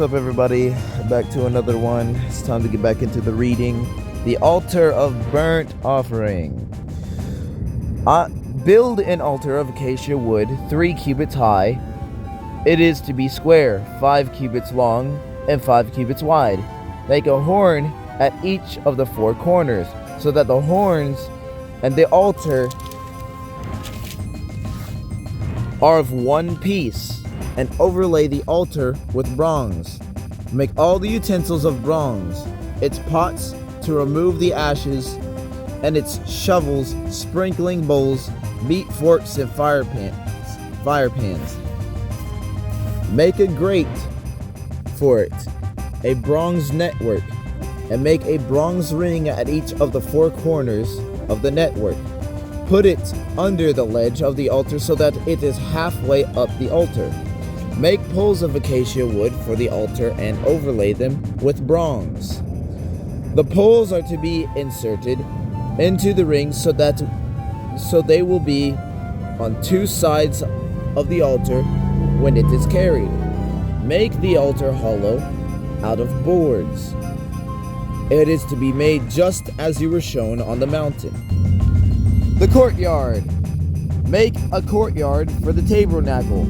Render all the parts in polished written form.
up, everybody? Back to another one. It's time to get back into the reading. The altar of burnt offering. Build an altar of acacia wood, 3 cubits high. It is to be square, 5 cubits long, and 5 cubits wide. Make a horn at each of the 4 corners, so that the horns and the altar are of one piece, and overlay the altar with bronze. Make all the utensils of bronze, its pots to remove the ashes, and its shovels, sprinkling bowls, meat forks, and fire pans. Make a grate for it, a bronze network, and make a bronze ring at each of the 4 corners of the network. Put it under the ledge of the altar so that it is halfway up the altar. Make poles of acacia wood for the altar and overlay them with bronze. The poles are to be inserted into the ring so they will be on 2 sides of the altar when it is carried. Make the altar hollow out of boards. It is to be made just as you were shown on the mountain. The courtyard. Make a courtyard for the tabernacle.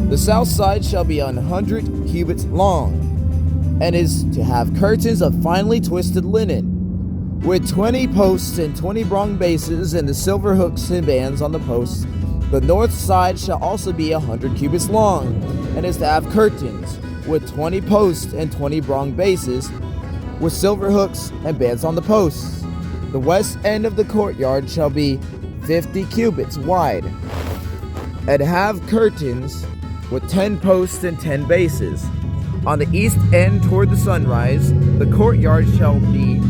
The south side shall be 100 cubits long, and is to have curtains of finely twisted linen, with 20 posts and 20 bronze bases, and the silver hooks and bands on the posts. The north side shall also be 100 cubits long, and is to have curtains, with 20 posts and 20 bronze bases, with silver hooks and bands on the posts. The west end of the courtyard shall be 50 cubits wide, and have curtains with 10 posts and 10 bases. On the east end toward the sunrise, the courtyard shall be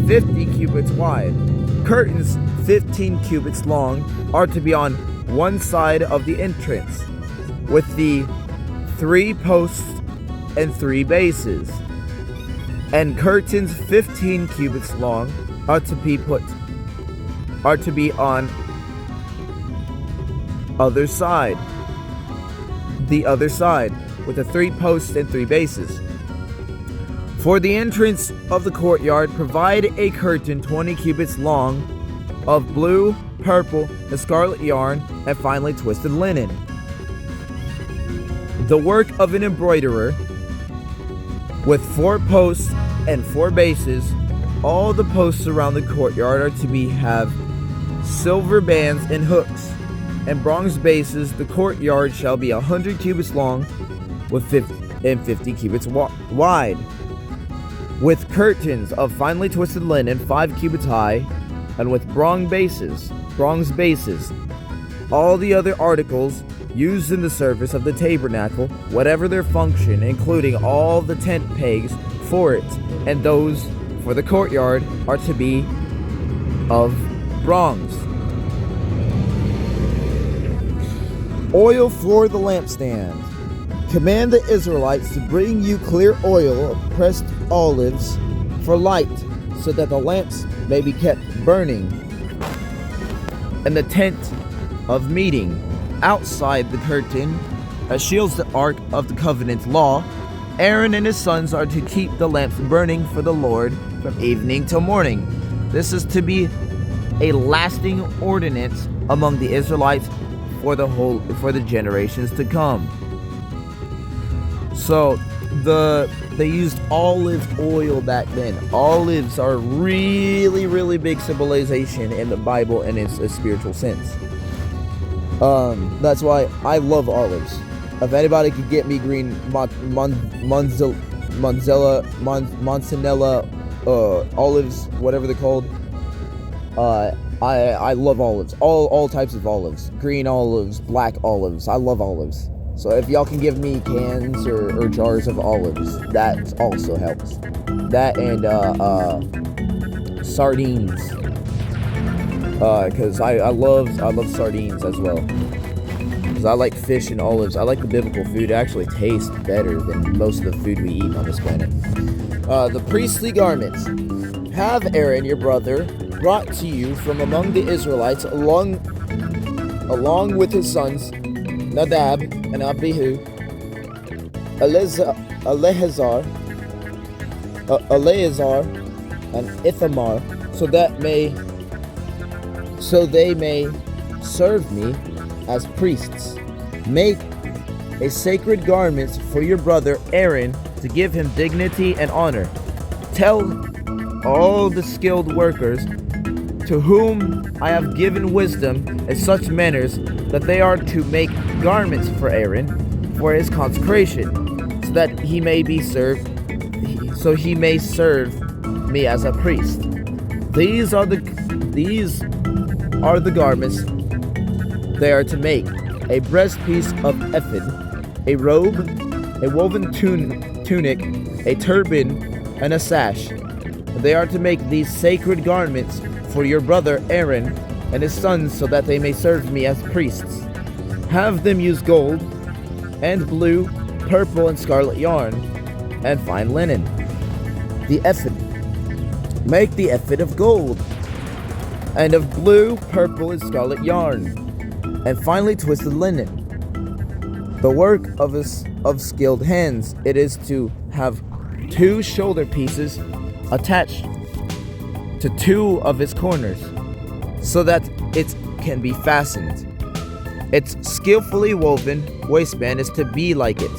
50 cubits wide. Curtains 15 cubits long are to be on one side of the entrance, with the 3 posts and 3 bases. And curtains 15 cubits long are to be on the other side, with the 3 posts and 3 bases. For the entrance of the courtyard, provide a curtain 20 cubits long of blue, purple, and scarlet yarn and finely twisted linen, the work of an embroiderer, with 4 posts and 4 bases. All the posts around the courtyard are to have silver bands and hooks and bronze bases. The courtyard shall be 100 cubits long, with 50 cubits wide, with curtains of finely twisted linen 5 cubits high, and with bronze bases. All the other articles used in the service of the tabernacle, whatever their function, including all the tent pegs for it and those for the courtyard, are to be of bronze. Oil for the lampstand. Command the Israelites to bring you clear oil of pressed olives for light, so that the lamps may be kept burning. And the tent of meeting outside the curtain, as shields the ark of the covenant law, Aaron and his sons are to keep the lamps burning for the Lord from evening till morning. This is to be a lasting ordinance among the Israelites for the generations to come. So they used olive oil back then. Olives are really, really big symbolization in the Bible and in a spiritual sense. That's why I love olives. If anybody could get me green monzenella, olives, whatever they're called, I love olives. All types of olives. Green olives, black olives. I love olives. So if y'all can give me cans or jars of olives, that also helps. That and sardines. Because I love sardines as well. Because I like fish and olives. I like the biblical food. It actually tastes better than most of the food we eat on this planet. The priestly garments. Have Aaron, your brother, brought to you from among the Israelites, along with his sons Nadab and Abihu, Eleazar and Ithamar, so they may serve me as priests. Make a sacred garment for your brother Aaron to give him dignity and honor. Tell all the skilled workers to whom I have given wisdom in such manners that they are to make garments for Aaron for his consecration, so that he may serve me as a priest. These are the garments they are to make: a breastpiece of ephod, a robe, a woven tunic, a turban, and a sash. They are to make these sacred garments for your brother Aaron and his sons, so that they may serve me as priests. Have them use gold and blue, purple, and scarlet yarn, and fine linen. The ephod. Make the ephod of gold, and of blue, purple, and scarlet yarn, and finely twisted linen. The work of skilled hands. It is to have 2 shoulder pieces attached to 2 of its corners, so that it can be fastened. Its skillfully woven waistband is to be like it.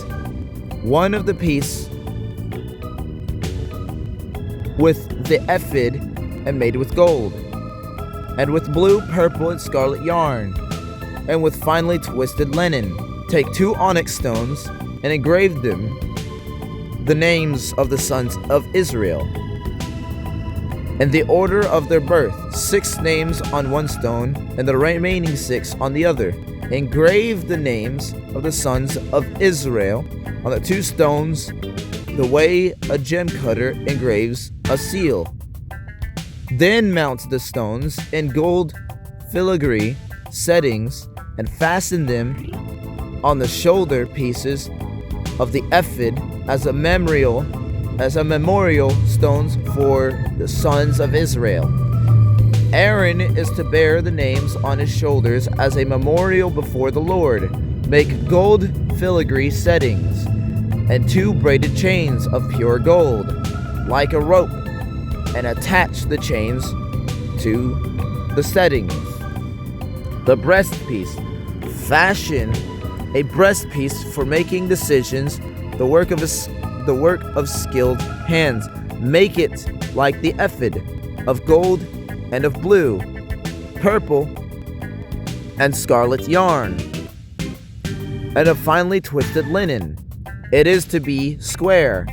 One of the piece with the ephod and made with gold, and with blue, purple, and scarlet yarn, and with finely twisted linen. Take 2 onyx stones and engrave them the names of the sons of Israel in the order of their birth, 6 names on one stone, and the remaining 6 on the other. Engrave the names of the sons of Israel on the 2 stones, the way a gem cutter engraves a seal. Then mount the stones in gold filigree settings and fasten them on the shoulder pieces of the ephod as a memorial stones for the sons of Israel. Aaron is to bear the names on his shoulders as a memorial before the Lord. Make gold filigree settings and 2 braided chains of pure gold, like a rope, and attach the chains to the settings. The breastpiece. Fashion a breastpiece for making decisions, the work of skilled hands. Make it like the ephod, of gold and of blue, purple, and scarlet yarn, and of finely twisted linen. It is to be square,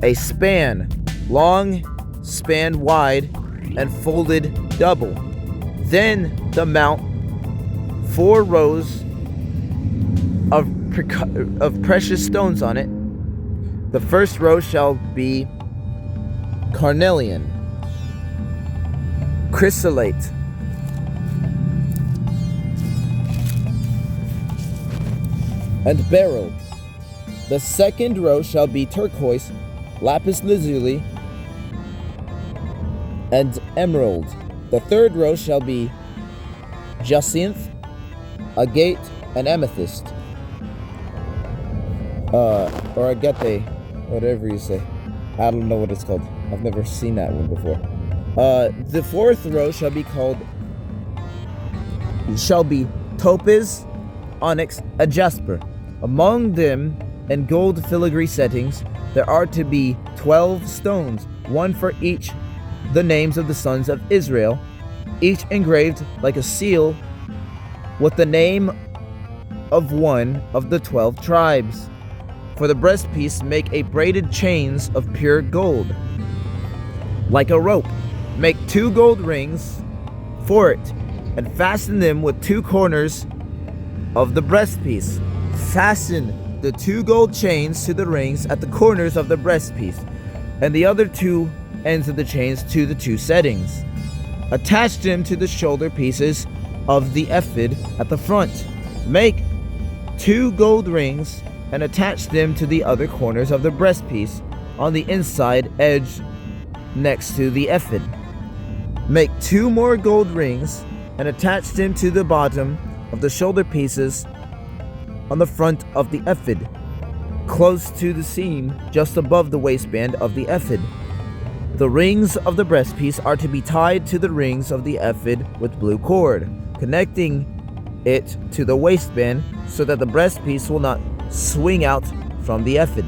a span long, span wide, and folded double. Then the mount 4 rows of precious stones on it. The first row shall be carnelian, chrysolite, and beryl. The second row shall be turquoise, lapis lazuli, and emerald. The third row shall be jacinth, agate, and amethyst. Or agate, whatever you say. I don't know what it's called. I've never seen that one before. The fourth row shall be topaz, onyx, and jasper. Among them, in gold filigree settings, there are to be 12 stones, one for each the names of the sons of Israel, each engraved like a seal with the name of one of the 12 tribes. For the breastpiece, make a braided chains of pure gold, like a rope. Make 2 gold rings for it, and fasten them with 2 corners of the breastpiece. Fasten the 2 gold chains to the rings at the corners of the breastpiece, and the other 2 ends of the chains to the 2 settings. Attach them to the shoulder pieces of the ephod at the front. Make 2 gold rings and attach them to the other corners of the breastpiece on the inside edge next to the ephod. Make 2 more gold rings and attach them to the bottom of the shoulder pieces on the front of the ephod. close to the seam just above the waistband of the ephod. The rings of the breastpiece are to be tied to the rings of the ephod with blue cord, connecting it to the waistband so that the breastpiece will not swing out from the ephod.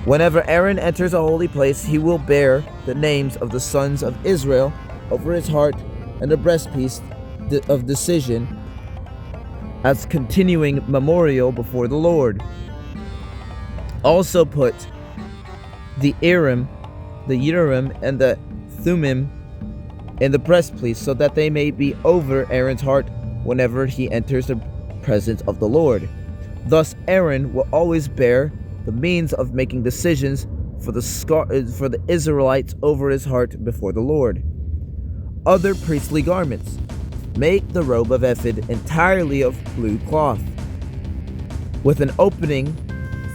Whenever Aaron enters a holy place, he will bear the names of the sons of Israel over his heart and the breastpiece of decision as continuing memorial before the Lord. Also put the Urim, and the Thummim in the breastpiece so that they may be over Aaron's heart whenever he enters the presence of the Lord. Thus Aaron will always bear the means of making decisions for the Israelites over his heart before the Lord. Other priestly garments. Make the robe of ephod entirely of blue cloth, with an opening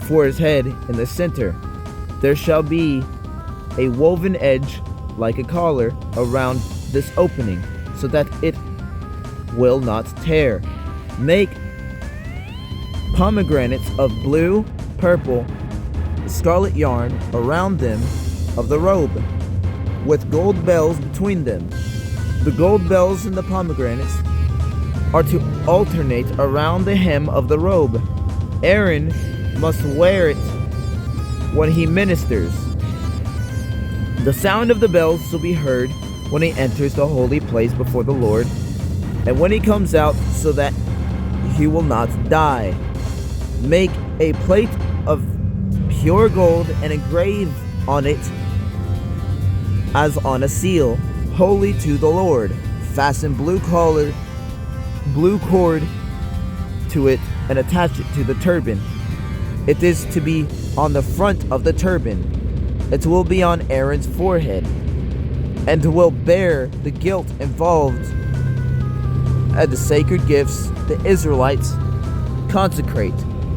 for his head in the center. There shall be a woven edge like a collar around this opening, so that it will not tear. Make pomegranates of blue, purple, scarlet yarn around them of the robe, with gold bells between them. The gold bells and the pomegranates are to alternate around the hem of the robe. Aaron must wear it when he ministers. The sound of the bells will be heard when he enters the holy place before the Lord, and when he comes out, so that he will not die. Make a plate of pure gold and engrave on it as on a seal, holy to the Lord. Fasten blue cord to it and attach it to the turban. It is to be on the front of the turban. It will be on Aaron's forehead, and will bear the guilt involved at the sacred gifts the Israelites consecrate.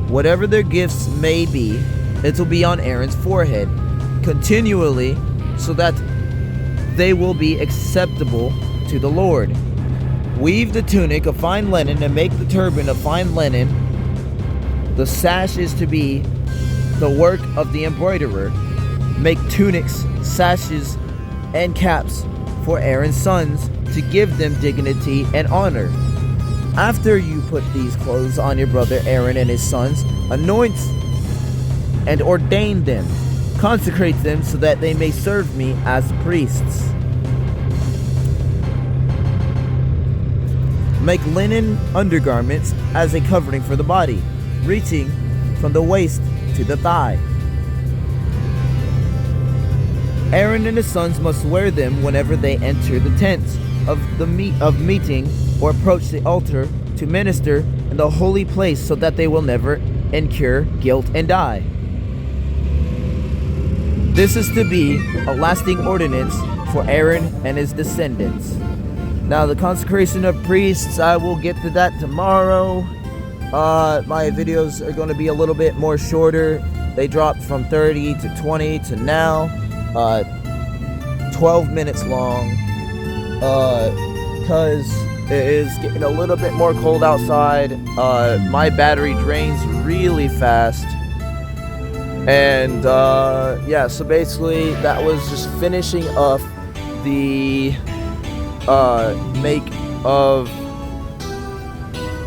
Whatever their gifts may be, it will be on Aaron's forehead continually, so that they will be acceptable to the Lord. Weave the tunic of fine linen and make the turban of fine linen. The sash is to be the work of the embroiderer. Make tunics, sashes, and caps for Aaron's sons to give them dignity and honor. After you put these clothes on your brother Aaron and his sons, anoint and ordain them. Consecrate them so that they may serve me as priests. Make linen undergarments as a covering for the body, reaching from the waist to the thigh. Aaron and his sons must wear them whenever they enter the tent of meeting or approach the altar to minister in the holy place, so that they will never incur guilt and die. This is to be a lasting ordinance for Aaron and his descendants. Now, the consecration of priests, I will get to that tomorrow. My videos are going to be a little bit more shorter. They dropped from 30 to 20 to now 12 minutes long, because it is getting a little bit more cold outside. My battery drains really fast. And yeah, so basically that was just finishing up the make of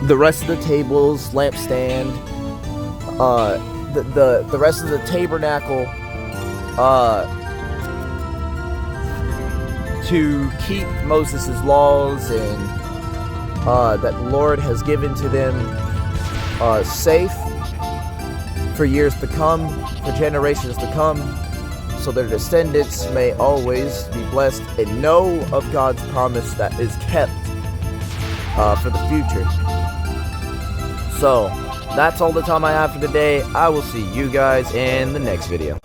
the rest of the tables, lampstand, the rest of the tabernacle, to keep Moses' laws and that the Lord has given to them safe for years to come, for generations to come, so their descendants may always be blessed and know of God's promise that is kept for the future. So, that's all the time I have for today. I will see you guys in the next video.